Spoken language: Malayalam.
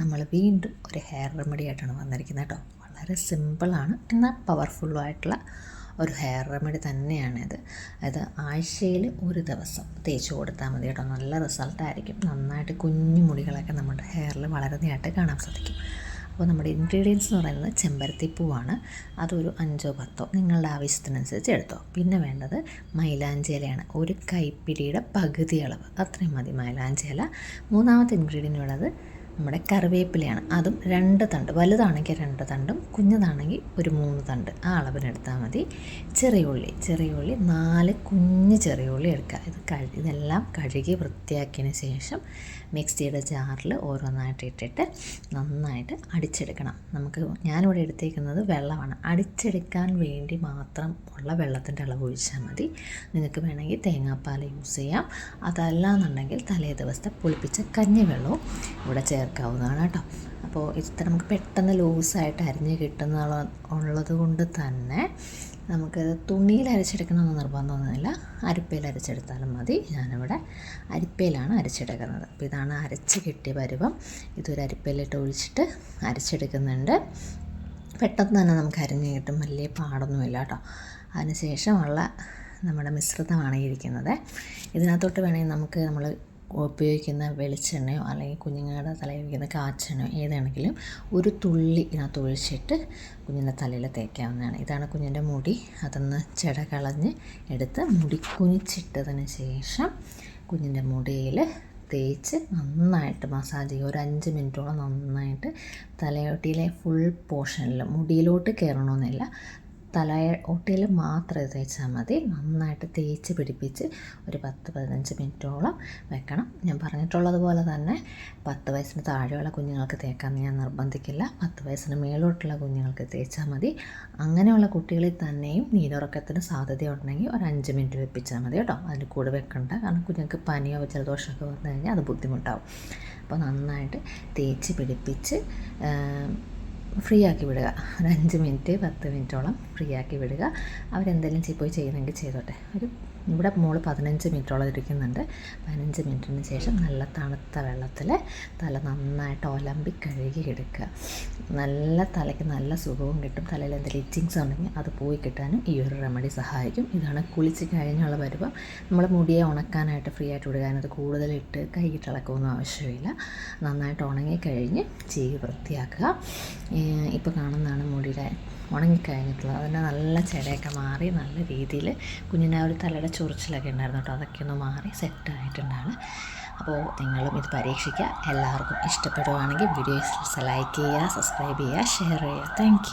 നമ്മൾ വീണ്ടും ഒരു ഹെയർ റെമഡി ആയിട്ടാണ് വന്നിരിക്കുന്നത് കേട്ടോ. വളരെ സിമ്പിളാണ് എന്നാൽ പവർഫുള്ളുമായിട്ടുള്ള ഒരു ഹെയർ റെമഡി തന്നെയാണിത്. അത് ആഴ്ചയിൽ ഒരു ദിവസം തേച്ച് കൊടുത്താൽ മതി കേട്ടോ. നല്ല റിസൾട്ടായിരിക്കും. നന്നായിട്ട് കുഞ്ഞു മുടികളൊക്കെ നമ്മുടെ ഹെയറിൽ വളരുന്നതായിട്ട് കാണാൻ സാധിക്കും. അപ്പോൾ നമ്മുടെ ഇൻഗ്രീഡിയൻസ് എന്ന് പറയുന്നത് ചെമ്പരത്തിപ്പൂവാണ്. അതൊരു 5 or 10 നിങ്ങളുടെ ആവശ്യത്തിനനുസരിച്ച് എടുത്തോ. പിന്നെ വേണ്ടത് മൈലാഞ്ചി ഇലയാണ്. ഒരു കൈപ്പിടിയുടെ പകുതി അളവ്, അത്രയും മതി മൈലാഞ്ചി ഇല. മൂന്നാമത്തെ ഇൻഗ്രീഡിയൻ്റ് ഉള്ളത് നമ്മുടെ കറിവേപ്പിലയാണ്. അതും 2 തണ്ട്, വലുതാണെങ്കിൽ 2 തണ്ടും കുഞ്ഞതാണെങ്കിൽ ഒരു 3 തണ്ട് ആ അളവിനെടുത്താൽ മതി. ചെറിയ ഉള്ളി 4 കുഞ്ഞ് ചെറിയ ഉള്ളി എടുക്കുക. ഇതെല്ലാം കഴുകി വൃത്തിയാക്കിയതിന് ശേഷം മിക്സിയുടെ ജാറിൽ ഓരോന്നായിട്ട് ഇട്ടിട്ട് നന്നായിട്ട് അടിച്ചെടുക്കണം. ഞാനിവിടെ എടുത്തേക്കുന്നത് വെള്ളമാണ്. അടിച്ചെടുക്കാൻ വേണ്ടി മാത്രം ഉള്ള വെള്ളത്തിൻ്റെ അളവ് ഒഴിച്ചാൽ മതി. നിങ്ങൾക്ക് വേണമെങ്കിൽ തേങ്ങാപ്പാൽ യൂസ് ചെയ്യാം. അതല്ല എന്നുണ്ടെങ്കിൽ തലേ ദിവസത്തെ പുളിപ്പിച്ച കഞ്ഞിവെള്ളവും ഇവിടെ ചേർക്കാവുന്നതാണ് കേട്ടോ. അപ്പോൾ ഇത്ര നമുക്ക് പെട്ടെന്ന് ലൂസായിട്ട് അരിഞ്ഞ് ഉള്ളത് കൊണ്ട് തന്നെ നമുക്കത് തുണിയിൽ അരച്ചെടുക്കണമെന്ന് നിർബന്ധമൊന്നുമില്ല. അരിപ്പയിൽ അരച്ചെടുത്താലും മതി. ഞാനിവിടെ അരിപ്പയിലാണ് അരച്ചെടുക്കുന്നത്. അപ്പോൾ ഇതാണ് അരച്ച് കിട്ടിയ പരുവം. ഇതൊരു അരിപ്പയിലിട്ട് ഒഴിച്ചിട്ട് അരച്ചെടുക്കുന്നുണ്ട്. പെട്ടെന്ന് തന്നെ നമുക്ക് അരിഞ്ഞ് കിട്ടും, വലിയ പാടൊന്നുമില്ല കേട്ടോ. അതിനുശേഷമുള്ള നമ്മുടെ മിശ്രിതമാണ് ഇരിക്കുന്നത്. ഇതിനകത്തോട്ട് വേണമെങ്കിൽ നമ്മൾ ഉപയോഗിക്കുന്ന വെളിച്ചെണ്ണയോ അല്ലെങ്കിൽ കുഞ്ഞുങ്ങളുടെ തലയിൽ വയ്ക്കുന്ന കാച്ചെണ്ണയോ ഏതാണെങ്കിലും ഒരു തുള്ളി ഇതിനകത്ത് ഒഴിച്ചിട്ട് കുഞ്ഞിൻ്റെ തലയിൽ തേക്കാവുന്നതാണ്. ഇതാണ് കുഞ്ഞിൻ്റെ മുടി. അതൊന്ന് ചെട കളഞ്ഞ് എടുത്ത് മുടി കുനിച്ചിട്ടതിന് ശേഷം കുഞ്ഞിൻ്റെ മുടിയിൽ തേച്ച് നന്നായിട്ട് മസാജ് ചെയ്യുക. ഒരു 5 മിനിറ്റോളം നന്നായിട്ട് തലയോട്ടിയിലെ ഫുൾ പോർഷനിൽ, മുടിയിലോട്ട് കയറണമെന്നില്ല, തലയോട്ടിയിൽ മാത്രം തേച്ചാൽ മതി. നന്നായിട്ട് തേച്ച് പിടിപ്പിച്ച് ഒരു 10-15 മിനിറ്റോളം വെക്കണം. ഞാൻ പറഞ്ഞിട്ടുള്ളതുപോലെ തന്നെ 10 വയസ്സിന് താഴെയുള്ള കുഞ്ഞുങ്ങൾക്ക് തേക്കാമെന്ന് ഞാൻ നിർബന്ധിക്കില്ല. 10 വയസ്സിന് മേലോട്ടുള്ള കുഞ്ഞുങ്ങൾക്ക് തേച്ചാൽ മതി. അങ്ങനെയുള്ള കുട്ടികളിൽ തന്നെയും നീരുറക്കത്തിന് സാധ്യതയുണ്ടെങ്കിൽ ഒരു 5 മിനിറ്റ് വെപ്പിച്ചാൽ മതി കേട്ടോ. അതിൽ കൂടെ വെക്കണ്ട, കാരണം കുഞ്ഞുങ്ങൾക്ക് പനിയോ ജലദോഷമൊക്കെ വന്നു കഴിഞ്ഞാൽ അത് ബുദ്ധിമുട്ടാവും. അപ്പോൾ നന്നായിട്ട് തേച്ച് പിടിപ്പിച്ച് ഫ്രീ ആക്കി വിടുക. ഒരു 5 മിനിറ്റ് 10 മിനിറ്റോളം ഫ്രീ ആക്കി വിടുക. അവരെന്തെങ്കിലും പോയി ചെയ്യുന്നെങ്കിൽ ചെയ്തോട്ടെ. ഇവിടെ മോള് 15 മിനിറ്റോളം ഇരിക്കുന്നുണ്ട്. 15 മിനിറ്റിന് ശേഷം നല്ല തണുത്ത വെള്ളത്തിൽ തല നന്നായിട്ട് ഒലമ്പി കഴുകി എടുക്കുക. തലയ്ക്ക് നല്ല സുഖവും കിട്ടും. തലയിൽ എന്തെങ്കിലും ഇച്ചിങ്സ് ഉണ്ടെങ്കിൽ അത് പോയി കിട്ടാനും ഈ ഒരു റെമഡി സഹായിക്കും. ഇതാണ് കുളിച്ച് കഴിഞ്ഞുള്ള പരുവം. നമ്മൾ മുടിയെ ഉണക്കാനായിട്ട് ഫ്രീ ആയിട്ട് വിടുക. അത് കൂടുതലിട്ട് കൈയിട്ട് ഇളക്കൊന്നും ആവശ്യമില്ല. നന്നായിട്ട് ഉണങ്ങിക്കഴിഞ്ഞ് ചീകി വൃത്തിയാക്കുക. ഇപ്പോൾ കാണുന്നതാണ് മുടിയുടെ ഉണങ്ങിക്കഴിഞ്ഞിട്ടുള്ളത്. അതിൻ്റെ നല്ല ചെടയൊക്കെ മാറി നല്ല രീതിയിൽ കുഞ്ഞിൻ്റെ ഒരു തലയുടെ ചൊറിച്ചിലൊക്കെ ഉണ്ടായിരുന്നു കേട്ടോ. അതൊക്കെ ഒന്ന് മാറി സെറ്റായിട്ടുണ്ടാണ്. അപ്പോൾ നിങ്ങളും ഇത് പരീക്ഷിക്കുക. എല്ലാവർക്കും ഇഷ്ടപ്പെടുകയാണെങ്കിൽ വീഡിയോസ് ലൈക്ക് ചെയ്യുക, സബ്സ്ക്രൈബ് ചെയ്യുക, ഷെയർ ചെയ്യുക. താങ്ക്